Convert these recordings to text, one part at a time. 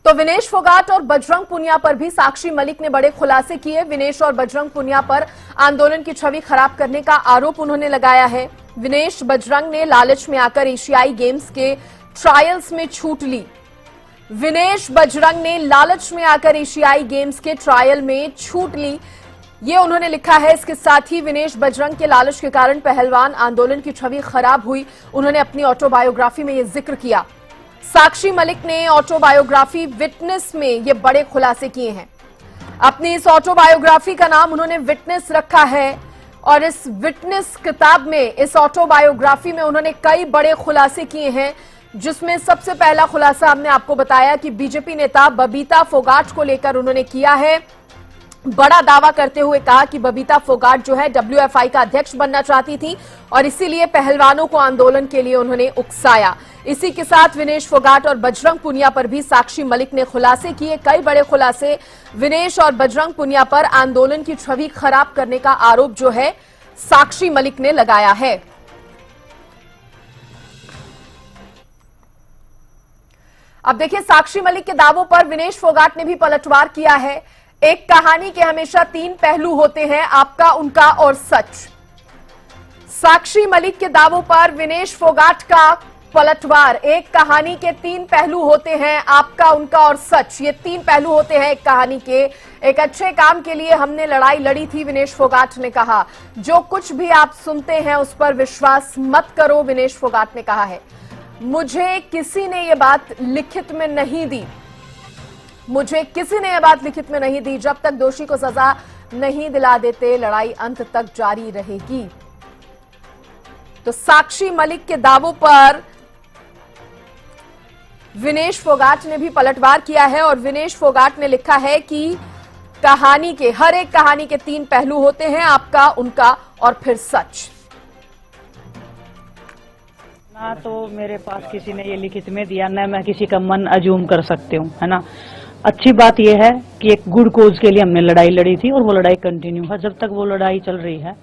तो विनेश फोगाट और बजरंग पुनिया पर भी साक्षी मलिक ने बड़े खुलासे किए। विनेश और बजरंग पुनिया पर आंदोलन की छवि खराब करने का आरोप उन्होंने लगाया है। विनेश बजरंग ने लालच में आकर एशियाई गेम्स के ट्रायल्स में छूट ली। विनेश बजरंग ने लालच में आकर एशियाई गेम्स के ट्रायल में छूट ली, ये उन्होंने लिखा है। इसके साथ ही विनेश बजरंग के लालच के कारण पहलवान आंदोलन की छवि खराब हुई, उन्होंने अपनी ऑटोबायोग्राफी में यह जिक्र किया। साक्षी मलिक ने ऑटोबायोग्राफी विटनेस में ये बड़े खुलासे किए हैं। अपनी इस ऑटोबायोग्राफी का नाम उन्होंने विटनेस रखा है और इस विटनेस किताब में, इस ऑटोबायोग्राफी में उन्होंने कई बड़े खुलासे किए हैं, जिसमें सबसे पहला खुलासा हमने आपको बताया कि बीजेपी नेता बबीता फोगाट को लेकर उन्होंने किया है। बड़ा दावा करते हुए कहा कि बबीता फोगाट जो है डब्ल्यूएफआई का अध्यक्ष बनना चाहती थी और इसीलिए पहलवानों को आंदोलन के लिए उन्होंने उकसाया। इसी के साथ विनेश फोगाट और बजरंग पुनिया पर भी साक्षी मलिक ने खुलासे किए, कई बड़े खुलासे। विनेश और बजरंग पुनिया पर आंदोलन की छवि खराब करने का आरोप जो है साक्षी मलिक ने लगाया है। अब देखिए, साक्षी मलिक के दावों पर विनेश फोगाट ने भी पलटवार किया है। एक कहानी के हमेशा तीन पहलू होते हैं, आपका, उनका और सच। साक्षी मलिक के दावों पर विनेश फोगाट का पलटवार। एक कहानी के तीन पहलू होते हैं, आपका, उनका और सच। ये तीन पहलू होते हैं एक कहानी के। एक अच्छे काम के लिए हमने लड़ाई लड़ी थी, विनेश फोगाट ने कहा। जो कुछ भी आप सुनते हैं उस पर विश्वास मत करो, विनेश फोगाट ने कहा है। मुझे किसी ने यह बात लिखित में नहीं दी, मुझे किसी ने यह बात लिखित में नहीं दी। जब तक दोषी को सजा नहीं दिला देते, लड़ाई अंत तक जारी रहेगी। तो साक्षी मलिक के दावों पर विनेश फोगाट ने भी पलटवार किया है और विनेश फोगाट ने लिखा है कि कहानी के, हर एक कहानी के तीन पहलू होते हैं, आपका, उनका और फिर सच। ना तो मेरे पास किसी ने ये लिखित में दिया, न मैं किसी का मन अज्यूम कर सकती हूँ, है ना। अच्छी बात यह है कि एक गुड कोज के लिए हमने लड़ाई लड़ी थी और वो लड़ाई कंटिन्यू है। जब तक वो लड़ाई चल रही है,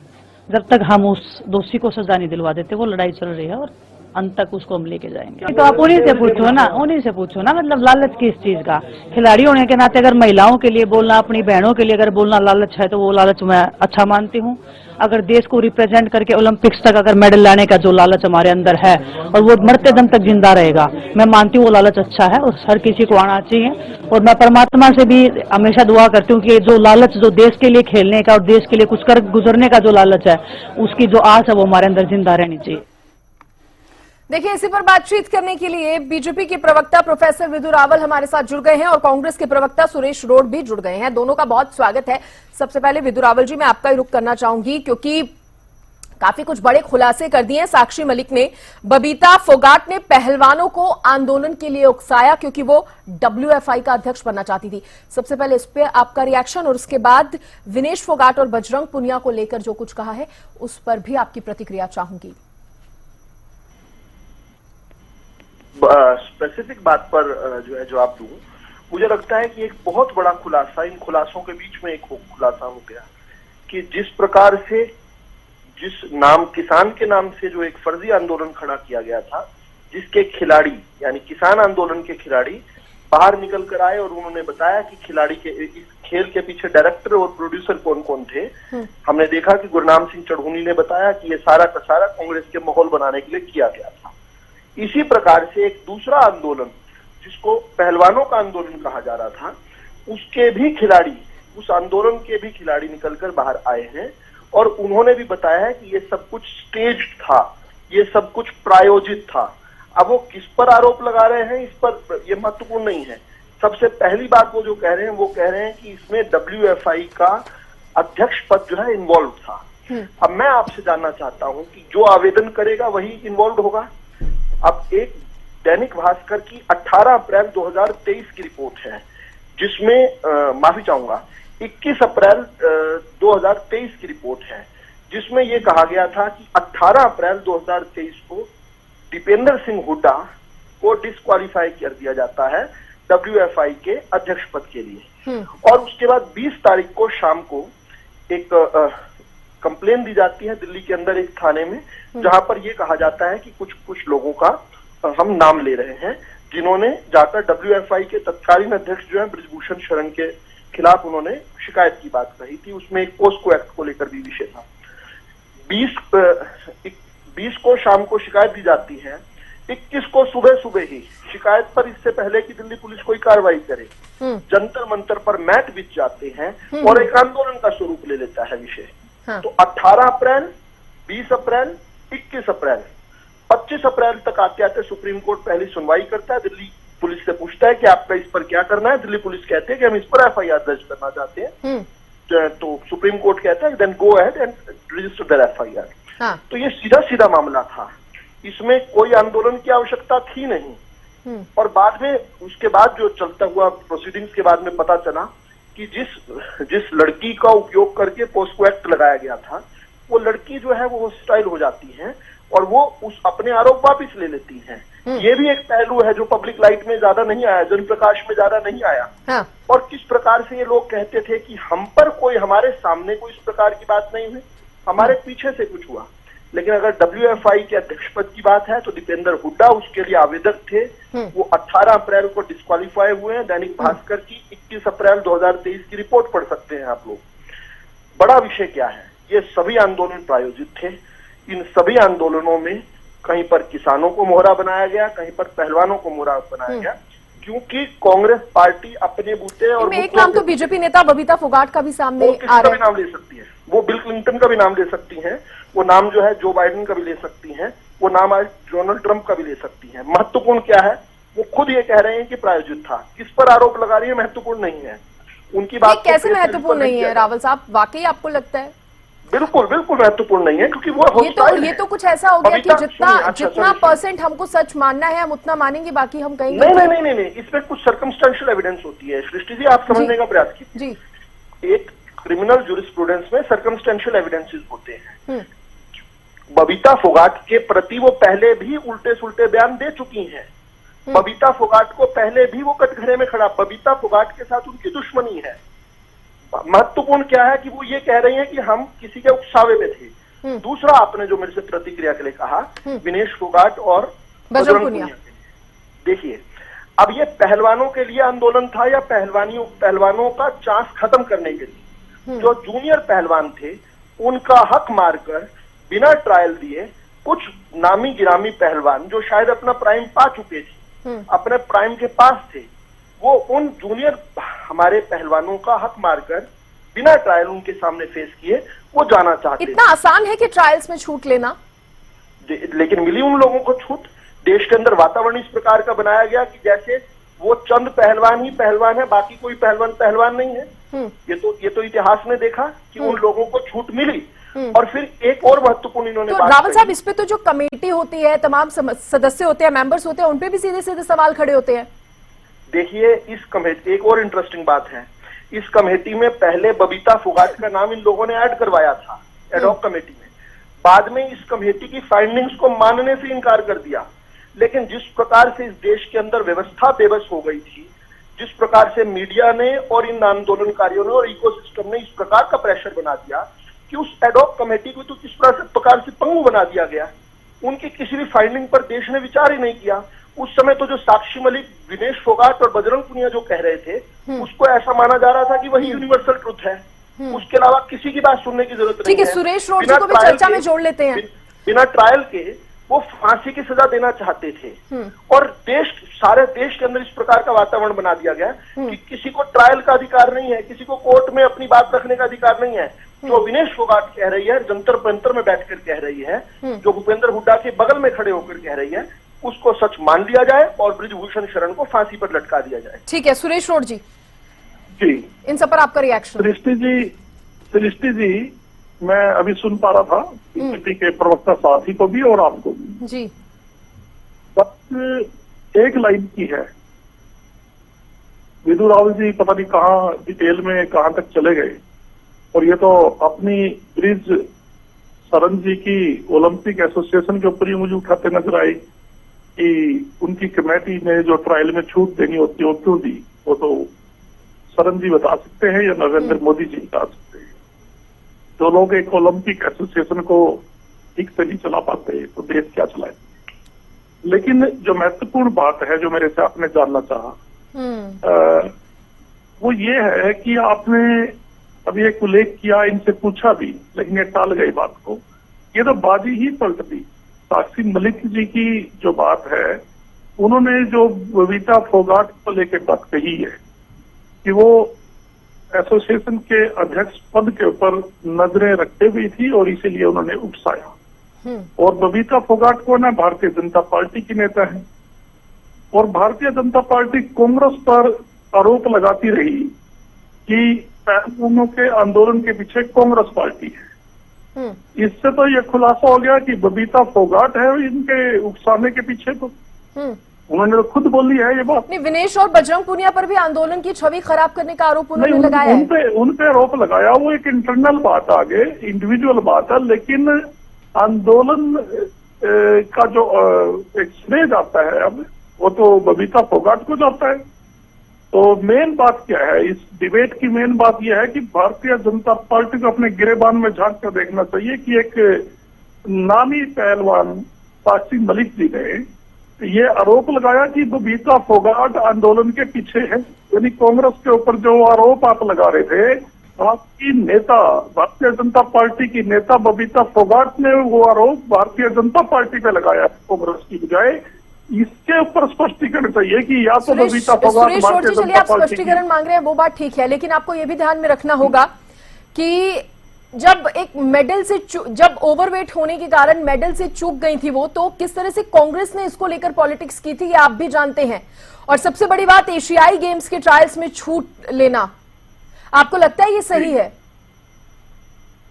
जब तक हम उस दोषी को सजा नहीं दिलवा देते, वो लड़ाई चल रही है और अंत तक उसको हम लेके जाएंगे। तो आप उन्हीं से पूछो ना, उन्हीं से पूछो ना, मतलब लालच किस चीज का। खिलाड़ी होने के नाते अगर महिलाओं के लिए बोलना, अपनी बहनों के लिए अगर बोलना लालच है, तो वो लालच मैं अच्छा मानती हूँ। अगर देश को रिप्रेजेंट करके ओलंपिक्स तक अगर मेडल लाने का जो लालच हमारे अंदर है और वो मरते दम तक जिंदा रहेगा, मैं मानती हूँ वो लालच अच्छा है और हर किसी को आना चाहिए। और मैं परमात्मा से भी हमेशा दुआ करती हूँ कि जो लालच, जो देश के लिए खेलने का और देश के लिए कुछ कर गुजरने का जो लालच है, उसकी जो आस है वो हमारे अंदर जिंदा रहनी चाहिए। देखिए, इसी पर बातचीत करने के लिए बीजेपी के प्रवक्ता प्रोफेसर विधु रावल हमारे साथ जुड़ गए हैं और कांग्रेस के प्रवक्ता सुरेश रोड भी जुड़ गए हैं। दोनों का बहुत स्वागत है। सबसे पहले विधु रावल जी, मैं आपका ही रुख करना चाहूंगी, क्योंकि काफी कुछ बड़े खुलासे कर दिए साक्षी मलिक ने। बबीता फोगाट ने पहलवानों को आंदोलन के लिए उकसाया क्योंकि वो डब्ल्यूएफआई का अध्यक्ष बनना चाहती थी। सबसे पहले इस पे आपका रिएक्शन और उसके बाद विनेश फोगाट और बजरंग पुनिया को लेकर जो कुछ कहा है उस पर भी आपकी प्रतिक्रिया चाहूंगी। स्पेसिफिक बात पर जो है जवाब दूं, मुझे लगता है कि एक बहुत बड़ा खुलासा, इन खुलासों के बीच में एक खुलासा हो गया कि जिस प्रकार से, जिस नाम, किसान के नाम से जो एक फर्जी आंदोलन खड़ा किया गया था, जिसके खिलाड़ी यानी किसान आंदोलन के खिलाड़ी बाहर निकल कर आए और उन्होंने बताया कि खिलाड़ी के, इस खेल के पीछे डायरेक्टर और प्रोड्यूसर कौन कौन थे। हमने देखा कि गुरनाम सिंह चढ़ूनी ने बताया कि ये सारा का सारा कांग्रेस के माहौल बनाने के लिए किया गया था। इसी प्रकार से एक दूसरा आंदोलन, जिसको पहलवानों का आंदोलन कहा जा रहा था, उसके भी खिलाड़ी, उस आंदोलन के भी खिलाड़ी निकलकर बाहर आए हैं और उन्होंने भी बताया है कि ये सब कुछ स्टेज था, ये सब कुछ प्रायोजित था। अब वो किस पर आरोप लगा रहे हैं, इस पर ये महत्वपूर्ण नहीं है। सबसे पहली बात वो जो कह रहे हैं, वो कह रहे हैं कि इसमें डब्ल्यूएफआई का अध्यक्ष पद जो है इन्वॉल्व था। अब मैं आपसे जानना चाहता हूं कि जो आवेदन करेगा वही इन्वॉल्व होगा। अब एक दैनिक भास्कर की 18 अप्रैल 2023 की रिपोर्ट है, जिसमें माफी चाहूंगा 21 अप्रैल 2023 की रिपोर्ट है, जिसमें यह कहा गया था कि 18 अप्रैल 2023 को दीपेंद्र सिंह हुड्डा को डिस्क्वालीफाई कर दिया जाता है डब्ल्यूएफआई के अध्यक्ष पद के लिए। और उसके बाद 20 तारीख को शाम को एक कंप्लेन दी जाती है दिल्ली के अंदर एक थाने में, जहां पर यह कहा जाता है कि कुछ लोगों का हम नाम ले रहे हैं जिन्होंने जाकर WFI के तत्कालीन अध्यक्ष जो है ब्रिजभूषण शरण के खिलाफ उन्होंने शिकायत की बात कही थी। उसमें एक पोस्को एक्ट को लेकर भी विषय था। 20 को शाम को शिकायत दी जाती है, 21 को सुबह सुबह ही शिकायत पर, इससे पहले कि दिल्ली पुलिस कोई कार्रवाई करे, जंतर मंतर पर मैट बिछ जाते हैं और एक आंदोलन का स्वरूप ले लेता है विषय। हाँ। तो 18 अप्रैल, 20 अप्रैल, 21 अप्रैल, 25 अप्रैल तक आते आते सुप्रीम कोर्ट पहली सुनवाई करता है। दिल्ली पुलिस से पूछता है कि आपका इस पर क्या करना है। दिल्ली पुलिस कहते हैं कि हम इस पर FIR दर्ज करना चाहते हैं। तो सुप्रीम कोर्ट कहता है then go ahead and register their FIR। हाँ। तो ये सीधा सीधा मामला था, इसमें कोई आंदोलन की आवश्यकता थी नहीं। और बाद में, उसके बाद जो चलता हुआ प्रोसीडिंग्स के बाद में पता चला कि जिस लड़की का उपयोग करके पोस्को एक्ट लगाया गया था, वो लड़की जो है वो हॉस्टाइल हो जाती है और वो उस अपने आरोप वापिस ले लेती हैं। ये भी एक पहलू है जो पब्लिक लाइट में ज्यादा नहीं आया, जनप्रकाश में ज्यादा नहीं आया। हाँ। और किस प्रकार से ये लोग कहते थे कि हम पर कोई, हमारे सामने कोई इस प्रकार की बात नहीं हुई, हमारे पीछे से कुछ हुआ। लेकिन अगर WFI के अध्यक्ष पद की बात है तो दीपेंद्र हुड्डा उसके लिए आवेदक थे। वो 18 अप्रैल को डिस्क्वालीफाई हुए हैं। दैनिक भास्कर की 21 अप्रैल 2023 की रिपोर्ट पढ़ सकते हैं आप लोग। बड़ा विषय क्या है, ये सभी आंदोलन प्रायोजित थे। इन सभी आंदोलनों में कहीं पर किसानों को मोहरा बनाया गया, कहीं पर पहलवानों को मोहरा बनाया गया, क्योंकि कांग्रेस पार्टी अपने बूते और एक नाम तो बीजेपी नेता बबीता फोगाट का भी सामने आ रहा है। नाम ले सकती है, वो बिल क्लिंटन का भी नाम ले सकती हैं, वो नाम जो है जो बाइडेन का भी ले सकती हैं, वो नाम आज डोनाल्ड ट्रंप का भी ले सकती हैं। महत्वपूर्ण क्या है, वो खुद ये कह रहे हैं कि प्रायोजित था। किस पर आरोप लगा रही है महत्वपूर्ण नहीं है, उनकी बात कैसे महत्वपूर्ण नहीं है रावल साहब, वाकई आपको लगता है? बिल्कुल बिल्कुल महत्वपूर्ण नहीं है, क्योंकि वो ये तो कुछ ऐसा हो गया कि जितना परसेंट हमको सच मानना है हम उतना मानेंगे, बाकी हम कहेंगे नहीं, इसमें कुछ सर्कमस्टेंशियल एविडेंस होती है। सृष्टि जी, आप समझने का प्रयास कीजिए। एक क्रिमिनल जूरिस्प्रूडेंस में सर्कमस्टेंशियल एविडेंसेस होते हैं। बबीता फोगाट के प्रति वो पहले भी उल्टे सुल्टे बयान दे चुकी हैं। बबीता फोगाट को पहले भी वो कटघरे में खड़ा, बबीता फोगाट के साथ उनकी दुश्मनी है। महत्वपूर्ण क्या है कि वो ये कह रही है कि हम किसी के उकसावे में थे। दूसरा, आपने जो मेरे से प्रतिक्रिया के लिए कहा, विनेश फोगाट और बजरंग पुनिया, देखिए अब ये पहलवानों के लिए आंदोलन था या पहलवानों का चांस खत्म करने के लिए? जो जूनियर पहलवान थे उनका हक मारकर बिना ट्रायल दिए कुछ नामी गिरामी पहलवान जो शायद अपना प्राइम पा चुके थे, अपने प्राइम के पास थे, वो उन जूनियर हमारे पहलवानों का हक मारकर बिना ट्रायल उनके सामने फेस किए वो जाना चाहते। इतना आसान है कि ट्रायल्स में छूट लेना, लेकिन मिली उन लोगों को छूट। देश के अंदर वातावरण इस प्रकार का बनाया गया कि जैसे वो चंद पहलवान ही पहलवान है, बाकी कोई पहलवान नहीं है। ये तो इतिहास ने देखा कि उन लोगों को छूट मिली। और फिर एक और महत्वपूर्ण इन्होंने तो रावल साहब, इस पे तो जो कमेटी होती है, तमाम सदस्य होते हैं, मेंबर्स होते हैं, उनपे भी सीधे सीधे सवाल खड़े होते हैं। देखिए, इस कमेटी, एक और इंटरेस्टिंग बात है, इस कमेटी में पहले बबीता फोगाट का नाम इन लोगों ने ऐड करवाया था एडॉक कमेटी में। बाद में इस कमेटी की फाइंडिंग्स को मानने से इनकार कर दिया। लेकिन जिस प्रकार से इस देश के अंदर व्यवस्था बेबस हो गई थी, जिस प्रकार से मीडिया ने और इन आंदोलनकारियों ने और इकोसिस्टम ने इस प्रकार का प्रेशर बना दिया कि उस एडॉक कमेटी को तो किस प्रकार से पंगु बना दिया गया। उनकी किसी भी फाइंडिंग पर देश ने विचार ही नहीं किया। उस समय तो जो साक्षी मलिक, विनेश फोगाट और बजरंग पुनिया जो कह रहे थे, उसको ऐसा माना जा रहा था कि वही यूनिवर्सल ट्रुथ है, उसके अलावा किसी की बात सुनने की जरूरत नहीं है। सुरेश रोड जी को भी चर्चा में जोड़ लेते हैं। बिना ट्रायल के वो फांसी की सजा देना चाहते थे। और सारे देश के अंदर इस प्रकार का वातावरण बना दिया गया कि किसी को ट्रायल का अधिकार नहीं है, किसी को कोर्ट में अपनी बात रखने का अधिकार नहीं है। जो विनेश फोगाट कह रही है, जंतर मंतर में बैठकर कह रही है, जो भूपेंद्र हुड्डा के बगल में खड़े होकर कह रही है, उसको सच मान लिया जाए और ब्रिजभूषण शरण को फांसी पर लटका दिया जाए। ठीक है, सुरेश रोड जी जी, इन सब पर आपका रिएक्शन। सृष्टि जी, मैं अभी सुन पा रहा था बीजेपी के प्रवक्ता साथी को भी और आपको भी जी। बस एक लाइन की है, विदु रावल जी पता नहीं कहाँ डिटेल में कहाँ तक चले गए, और ये तो अपनी ब्रिज शरण जी की ओलंपिक एसोसिएशन के ऊपर ही मुझे उठाते नजर आए कि उनकी कमेटी ने जो ट्रायल में छूट देनी होती है वो क्यों दी। वो तो शरण जी बता सकते हैं या नरेंद्र मोदी जी बता सकते हैं। जो लोग एक ओलंपिक एसोसिएशन को ठीक से नहीं चला पाते तो देश क्या चलाए। लेकिन जो महत्वपूर्ण बात है जो मेरे से आपने जानना चाहा, वो ये है कि आपने अभी एक उल्लेख किया, इनसे पूछा भी लेकिन ये टाल गई बात को। ये तो बाजी ही पलट दी। साक्षी मलिक जी की जो बात है, उन्होंने जो बबीता फोगाट को लेकर बात कही है कि वो एसोसिएशन के अध्यक्ष पद के ऊपर नजरें रखते हुई थी और इसीलिए उन्होंने उकसाया। और बबीता फोगाट को ना भारतीय जनता पार्टी की नेता है और भारतीय जनता पार्टी कांग्रेस पर आरोप लगाती रही कि पहलवानों के आंदोलन के पीछे कांग्रेस पार्टी है। इससे तो ये खुलासा हो गया कि बबीता फोगाट है इनके उकसाने के पीछे। तो उन्होंने तो खुद बोली है ये बात। नहीं, विनेश और बजरंग पुनिया पर भी आंदोलन की छवि खराब करने का आरोप उन्होंने लगाया है। उन पे आरोप लगाया, वो एक इंटरनल बात आगे, इंडिविजुअल बात है, लेकिन आंदोलन का जो एक श्रेय जाता है अब, वो तो बबीता फोगाट को जाता है। तो मेन बात क्या है इस डिबेट की? मेन बात यह है कि भारतीय जनता पार्टी को अपने गिरेबान में झांक कर देखना चाहिए कि एक नामी पहलवान साक्षी मलिक जी ने ये आरोप लगाया कि बबीता फोगाट आंदोलन के पीछे है। यानी कांग्रेस के ऊपर जो आरोप आप लगा रहे थे, आपकी नेता, भारतीय जनता पार्टी की नेता बबीता फोगाट ने वो आरोप भारतीय जनता पार्टी पे लगाया कांग्रेस की बजाय। इसके ऊपर स्पष्टीकरण चाहिए कि या तो बबीता फोगाट भारतीय जनता आप स्पष्टीकरण मांग रहे हैं, वो बात ठीक है, लेकिन आपको ये भी ध्यान में रखना होगा कि जब एक मेडल से जब ओवरवेट होने के कारण मेडल से चूक गई थी वो, तो किस तरह से कांग्रेस ने इसको लेकर पॉलिटिक्स की थी ये आप भी जानते हैं। और सबसे बड़ी बात, एशियाई गेम्स के ट्रायल्स में छूट लेना, आपको लगता है ये सही है?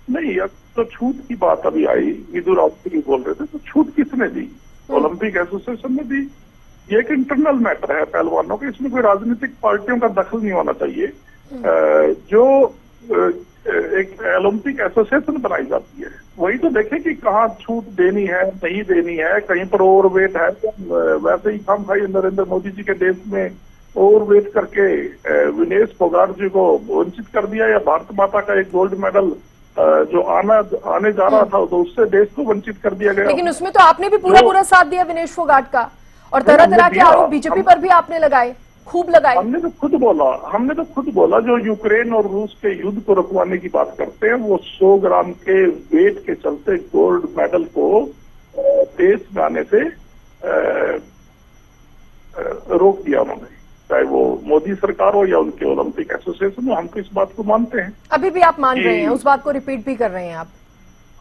नहीं, अब तो छूट की बात अभी आई, विदुर राउत बोल रहे थे, तो छूट किसने दी? ओलंपिक एसोसिएशन ने दी। ये एक इंटरनल मैटर है पहलवानों के, इसमें कोई राजनीतिक पार्टियों का दखल नहीं होना चाहिए। जो एक ओलंपिक एसोसिएशन बनाई जाती है वही तो देखे कि कहाँ छूट देनी है, नहीं देनी है। कहीं पर ओवरवेट है, वैसे ही हम भाई नरेंद्र मोदी जी के देश में ओवरवेट करके विनेश फोगाट जी को वंचित कर दिया, या भारत माता का एक गोल्ड मेडल जो आने जा रहा था तो उससे देश को वंचित कर दिया गया। लेकिन उसमें तो आपने भी पूरा साथ दिया विनेश फोगाट का, और तरह तरह के आरोप बीजेपी पर भी आपने लगाए, खूब लगाए। हमने तो खुद बोला जो यूक्रेन और रूस के युद्ध को रुकवाने की बात करते हैं, वो 100 ग्राम के वेट के चलते गोल्ड मेडल को देश में आने से रोक दिया उन्होंने, चाहे वो मोदी सरकार हो या उनके ओलंपिक एसोसिएशन हो। हम तो इस बात को मानते हैं। अभी भी आप मान रहे हैं, उस बात को रिपीट भी कर रहे हैं आप?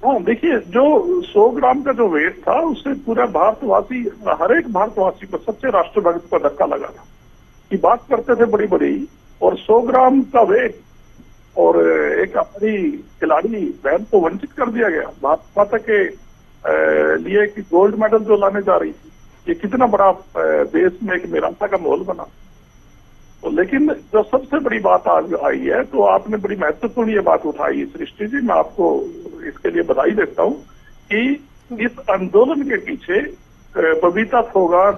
हाँ, देखिए, जो 100 ग्राम का जो वेट था उससे पूरा भारतवासी, हर एक भारतवासी को, सच्चे राष्ट्रभक्त को धक्का लगा था कि बात करते थे बड़ी बड़ी, और 100 ग्राम का वेट और एक हमारी खिलाड़ी बहन को वंचित कर दिया गया भारत माता के लिए कि गोल्ड मेडल जो लाने जा रही थी। ये कितना बड़ा देश में एक निराशा का माहौल बना। तो लेकिन जो सबसे बड़ी बात आज आई है, तो आपने बड़ी महत्वपूर्ण ये बात उठाई सृष्टि जी, मैं आपको इसके लिए बधाई देता हूँ कि इस आंदोलन के पीछे बबीता फोगाट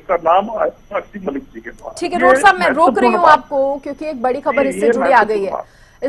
का नाम साक्षी मलिक जी के पास। ठीक है रोड साहब, मैं रोक रही हूँ आपको क्योंकि एक बड़ी खबर इससे जुड़ी आ गई है।